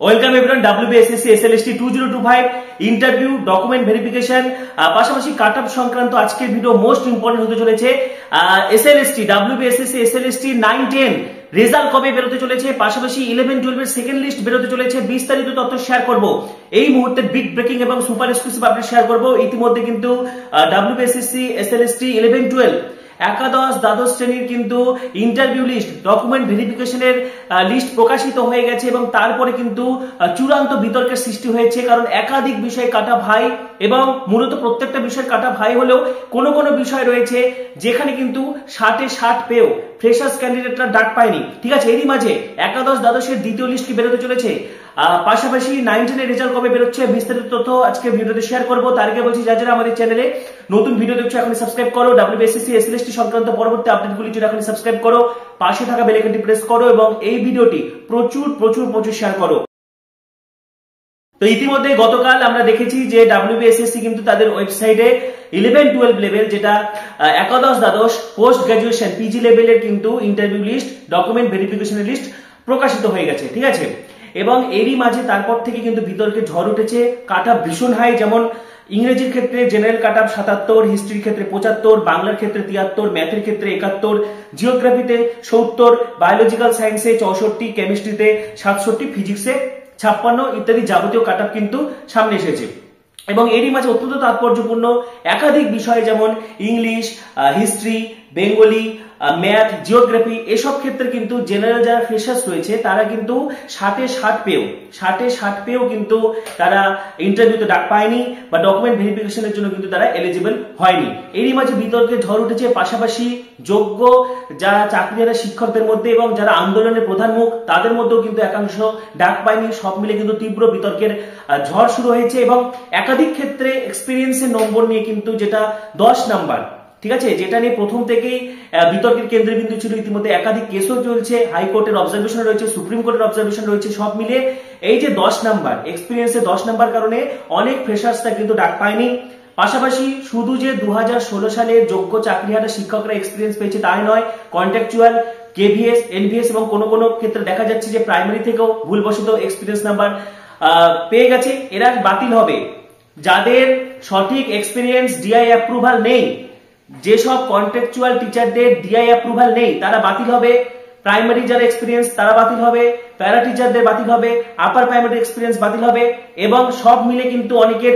Welcome everyone. WBSSC SLST 2025 interview document verification পাশাপাশি cut off সংক্রান্ত আজকের ভিডিও মোস্ট ইম্পর্টেন্ট হতে চলেছে। SLST WBSSC SLST 9-10 রেজাল্ট কবে বেরোতে চলেছে, পাশাপাশি 11-12 এর সেকেন্ড লিস্ট বেরোতে চলেছে, বিস্তারিত তথ্য শেয়ার করব। এই মুহূর্তে বিগ ব্রেকিং এবং সুপার এক্সক্লুসিভ আপডেট শেয়ার করব। ইতিমধ্যে কিন্তু WBSSC SLST 11-12 একাদশ দ্বাদশ শ্রেণীর কিন্তু ইন্টারভিউ লিস্ট ডকুমেন্ট ভেরিফিকেশনের লিস্ট প্রকাশিত হয়ে গেছে এবং তারপরে কিন্তু চূড়ান্ত বিতর্কের সৃষ্টি হয়েছে, কারণ একাধিক বিষয় কাটা ভাই এবং মূলত প্রত্যেকটা বিষয়ের কাটা ভাই হলেও কোনো কোনো বিষয় রয়েছে যেখানে কিন্তু 60-এ 60 পেয়েও ফ্রেশার্স ক্যান্ডিডেটরা ডাক পায়নি। ঠিক আছে, এরই মাঝে একাদশ দ্বাদশের দ্বিতীয় লিস্ট কি বেরোতে চলেছে, পাশাপাশি 9-10 এর রেজাল্ট কবে বেরোচ্ছে, বিস্তারিত তথ্য আজকে ভিডিওতে শেয়ার করব। তার আগে বলছি, যারা আমাদের চ্যানেলে নতুন ভিডিও দেখছো এখন সাবস্ক্রাইব করো, WBSSC SLST সংক্রান্ত পরবর্তী আপডেটগুলি জন্য এখন সাবস্ক্রাইব করো, পাশে থাকা বেল আইকনটি প্রেস করো এবং এই ভিডিওটি প্রচুর প্রচুর প্রচুর শেয়ার করো। তো ইতিমধ্যে গতকাল আমরা দেখেছি যে WBSSC কিন্তু তাদের ওয়েবসাইটে 11-12 লেভেল, যেটা একাদশ দ্বাদশ পোস্ট গ্রাজুয়েশন PG লেভেলের কিন্তু ইন্টারভিউ লিস্ট ডকুমেন্ট ভেরিফিকেশনের লিস্ট প্রকাশিত হয়ে গেছে। ঠিক আছে, এবং এরই মাঝে তারপর থেকে কিন্তু বিতর্কের ঝড় উঠেছে। কাট অফ ভীষণ হাই, যেমন ইংরেজির ক্ষেত্রে জেনারেল কাট অফ 77, হিস্ট্রির ক্ষেত্রে 75, বাংলার ক্ষেত্রে 73, ম্যাথের ক্ষেত্রে 71, জিওগ্রাফিতে 70, বায়োলজিক্যাল সায়েন্সে 64, কেমিস্ট্রিতে 67, ফিজিক্সে 56 ইত্যাদি যাবতীয় কাট অফ কিন্তু সামনে এসেছে। এবং এরই মাঝে অত্যন্ত তাৎপর্যপূর্ণ একাধিক বিষয় যেমন English, history, Bengali, math, geography এসব ক্ষেত্রে কিন্তু জেনারেল যারা ফ্রেশার্স রয়েছে তারা কিন্তু 60-এ 60 পেয়েও কিন্তু তারা ইন্টারভিউতে ডাক পায়নি বা ডকুমেন্ট ভেরিফিকেশনের জন্য কিন্তু তারা এলিজিবল হয়নি। এরই মাঝে বিতর্কে ঝড় উঠেছে। পাশাপাশি যোগ্য যারা চাকরিহারা শিক্ষকদের মধ্যে এবং যারা আন্দোলনের প্রধান মুখ তাদের মধ্যেও কিন্তু একাংশ ডাক পায়নি। সব মিলে কিন্তু তীব্র বিতর্কের ঝড় শুরু হয়েছে এবং একাধিক ক্ষেত্রে এক্সপিরিয়েন্সের নম্বর নিয়ে কিন্তু যেটা 10 নাম্বার, ঠিক আছে, যেটা নিয়ে প্রথম থেকেই বিতর্কের কেন্দ্রবিন্দু ছিল। ইতিমধ্যে একাধিক কেসও চলছে, হাইকোর্টের অবজারভেশন রয়েছে, সুপ্রিম কোর্টের অবজারভেশন রয়েছে। সব মিলে এই যে 10 নাম্বার এক্সপিরিয়েন্সে 10 নাম্বার কারণে অনেক ফ্রেশার্সরা কিন্তু ডাক পায়নি। পাশাপাশি শুধু যে 2016 সালে যোগ্য চাকরিহারা শিক্ষকরা এক্সপিরিয়েন্স পেয়েছে তাই নয়, কন্ট্রাকচুয়াল, KVS, NVS এবং কোনো কোনো ক্ষেত্রে দেখা যাচ্ছে যে প্রাইমারি থেকেও ভুলবশত এক্সপিরিয়েন্স নাম্বার পেয়ে গেছে। এরা বাতিল হবে যাদের সঠিক এক্সপিরিয়েন্স DI অ্যাপ্রুভাল নেই। যেসব কন্ট্রাকচুয়াল টিচারদের DI অ্যাপ্রুভাল নেই তারা বাতিল হবে। প্রাইমারি যারা এক্সপিরিয়েন্স তারা বাতিল হবে, প্যারা টিচারদের বাতিল হবে, আপার প্রাইমারি এক্সপিরিয়েন্স বাতিল হবে এবং সব মিলে কিন্তু অনেকের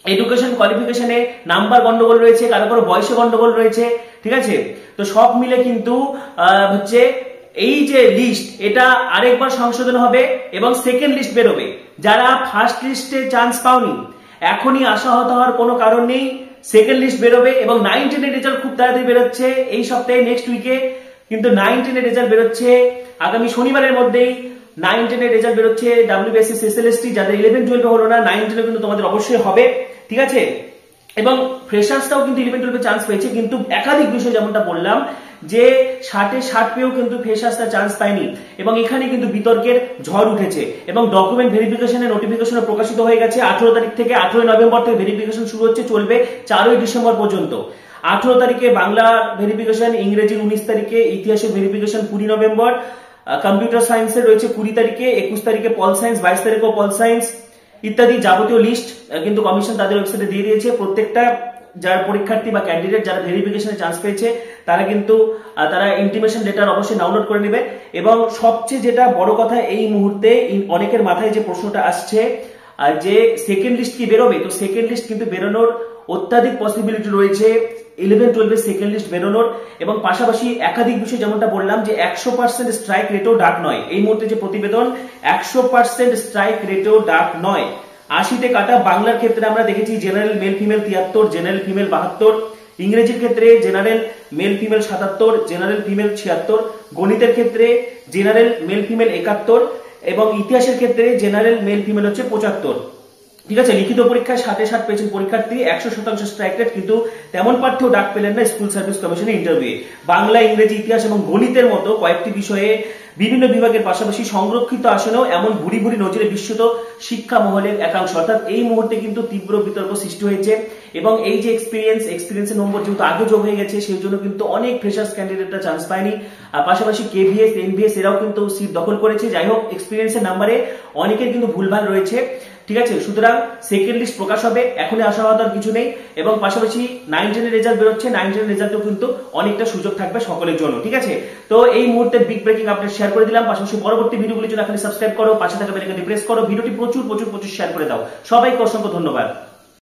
এডুকেশন কোয়ালিফিকেশনে নাম্বার গন্ডগোল রয়েছে, কারো কারো বয়সে গন্ডগোল রয়েছে। ঠিক আছে, তো সব মিলে কিন্তু হচ্ছে এই যে লিস্ট এটা আরেকবার সংশোধন হবে এবং সেকেন্ড লিস্ট বেরোবে। যারা ফার্স্ট লিস্টে চান্স পাওনি এখনই আশাহত হওয়ার কোনো কারণ নেই, সেকেন্ড লিস্ট বেরোবে এবং 9-10 এর রেজাল্ট খুব তাড়াতাড়ি বেরোচ্ছে এই সপ্তাহে, নেক্সট উইকে কিন্তু 9-10 এর রেজাল্ট বেরোচ্ছে আগামী শনিবারের মধ্যেই। 9-10 এর রেজাল্ট বেরোচ্ছে WBSSC SLST, যাদের 11-12 হলো না 9-10 কিন্তু তোমাদের অবশ্যই হবে। ঠিক আছে, এবং ফ্রেশার্সটাও কিন্তু 11-12 চান্স পেয়েছে, কিন্তু একাধিক বিষয় যেমনটা বললাম যে 60-এ 60 পেয়েও কিন্তু ফ্রেশার্সরা চান্স পায়নি এবং এখানে কিন্তু বিতর্কের ঝড় উঠেছে এবং ডকুমেন্ট ভেরিফিকেশনের নোটিফিকেশন প্রকাশিত হয়ে গেছে। 18 তারিখ থেকে 18 নভেম্বর থেকে ভেরিফিকেশন শুরু হচ্ছে, চলবে 4 ডিসেম্বর পর্যন্ত। 18 তারিখে বাংলা ভেরিফিকেশন, ইংরেজির 19 তারিখে, ইতিহাসের ভেরিফিকেশন 20 নভেম্বর, কম্পিউটার সায়েন্সের রয়েছে 20 তারিখে, 21 তারিখে পল সায়েন্স, 22 তারিখেও পল সায়েন্স ইত্যাদি যাবতীয় লিস্ট কিন্তু কমিশন তাদের ওয়েবসাইটে দিয়ে দিয়েছে। প্রত্যেকটা যারা পরীক্ষার্থী বা ক্যান্ডিডেট যারা ভেরিফিকেশনে চান্স পেয়েছে তারা কিন্তু তারা ইন্টিমেশন লেটার অবশ্যই ডাউনলোড করে নেবে। এবং সবচেয়ে যেটা বড় কথা এই মুহূর্তে অনেকের মাথায় যে প্রশ্নটা আসছে যে সেকেন্ড লিস্ট কি বেরোবে, তো সেকেন্ড লিস্ট কিন্তু বেরোনোর অত্যাধিক পসিবিলিটি রয়েছে 11-12 এর সেকেন্ড লিস্ট বেরোনোর। এবং পাশাপাশি একাধিক বিষয় যেমনটা বললাম যে 100% স্ট্রাইক রেটেও ডাক নয়। এই মুহূর্তে যে প্রতিবেদন 100% স্ট্রাইক রেটেও ডাক নয়। 80-তে কাটা বাংলার ক্ষেত্রে আমরা দেখেছি general male female 73, general female 72, ইংরেজির ক্ষেত্রে general male female 77, general female 76, গণিতের ক্ষেত্রে জেনারেল মেল ফিমেল 71 এবং ইতিহাসের ক্ষেত্রে জেনারেল মেল ফিমেল হচ্ছে 75। ঠিক আছে, লিখিত পরীক্ষায় 60-এ 60 পেয়েছেন পরীক্ষার্থী, 100% স্ট্রাইক রেট, কিন্তু তেমন পাঠ্যও ডাক পেলেন না স্কুল সার্ভিস কমিশনের ইন্টারভিউ। বাংলা, ইংরেজি, ইতিহাস এবং গণিতের মতো কয়েকটি বিষয়ে বিভিন্ন বিভাগের পাশাপাশি সংরক্ষিত আসনেও এমন ভুরি ভুরি নজরে বিশ্বত শিক্ষা মহলের একাংশ। অর্থাৎ এই মুহূর্তে কিন্তু তীব্র বিতর্ক সৃষ্টি হয়েছে এবং এই যে এক্সপিরিয়েন্সের নম্বর যেহেতু আগে যোগ হয়ে গেছে, সেই জন্য কিন্তু অনেক ফ্রেশার্স ক্যান্ডিডেটরা চান্স পায়নি। পাশাপাশি কেভিএস, এনভিএস এরাও কিন্তু সিট দখল করেছে। যাই হোক, এক্সপিরিয়েন্সের নাম্বারে অনেকের কিন্তু ভুলভাল রয়েছে, ঠিক আছে। সুতরাং সেকেন্ড লিস্ট প্রকাশ হবে, এখনই আশা হওয়ার কিছু নেই। এবং পাশাপাশি 9-10 এর রেজাল্ট বেরোচ্ছে, 9-10 এর রেজাল্টেও কিন্তু অনেকটা সুযোগ থাকবে সকলের জন্য, ঠিক আছে। তো এই মুহূর্তে বিগ ব্রেকিং আপডেট শেয়ার করে দিলাম। পাশাপাশি পরবর্তী ভিডিওগুলির জন্য এখানে সাবস্ক্রাইব করো, পাশে থাকা বেল আইকনটি প্রেস করো, ভিডিওটি প্রচুর শেয়ার করে দাও। সবাইকে অসংখ্য ধন্যবাদ।